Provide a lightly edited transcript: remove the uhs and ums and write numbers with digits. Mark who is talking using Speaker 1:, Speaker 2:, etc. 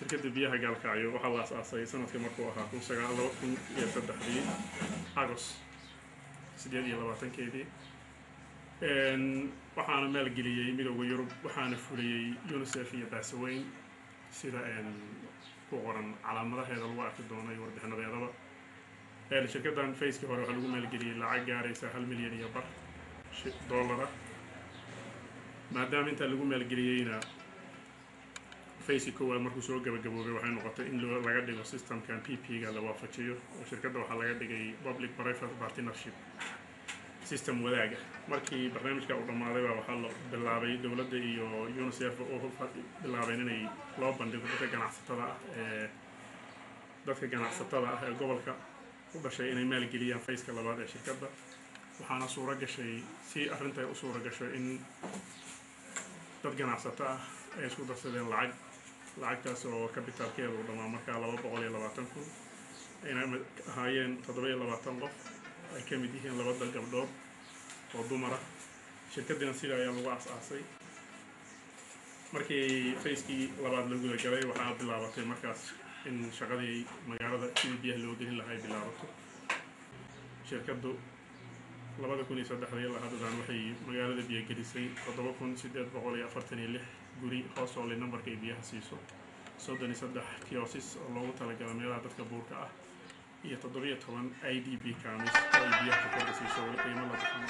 Speaker 1: شركة بيها قال كعيو وحلاص أصلي سنة كما كوها كون سجال الله كون يتدخلي أغسطس سديد يلا باتن كيدي waxaana maalgeliyey midowga Yurub waxaana fuliyey UNICEF iyo Baasweyn sida ku qoran calaamadaheeda lagu arki doono iyo warbixinadeedaba shirkaddan Facekii hore waxa lagu maalgeliyey lacag gaaraysa 1 milyan iyo bar dollar maadaama inta lagu maalgeliyeyna Facekii koowaad markuu soo gabagaboobay waxay noqotay in laga dhigo systemkan PP-ga la waafajiyo oo shirkadda waxa laga dhigay public private partnership system wadaaga markii barnaamijka uu dhamaaday waxa la bilaabay dawladda iyo UNICEF oo bilaabay inay loo bandhigo dadka ganacsatada ah ee gobolka u dhashay inay maalgeliyaan Faceka labaad ee shirkadda waxaana suura gashay si arrinta u suura gashay in dad ganacsato ah ay isku darsadeen lacagtaas oo capitalkeedu u dhamaa markaa 220,000 ayna ahaayeen 27 qof ay ka mid yihiin laba gabdhood oo dumar ah shirkaddan sida ayaa lagu aasaasay markii Facekii labaad lagu galay waxaa bilaabatay markaas in shaqadii magaalada biyaha loo gelin lahaa ay bilaabato shirkaddu 2003 ilaa hadda waxay magaalada biyo gelisay 7846 guri hoos oo leh nambarka biyaha siiso 33 kiosks oo loogu talagalay meelaha dadka buurka ah iyo 17 IDP camis oo biyaha ka kordhisay qiimo la bixin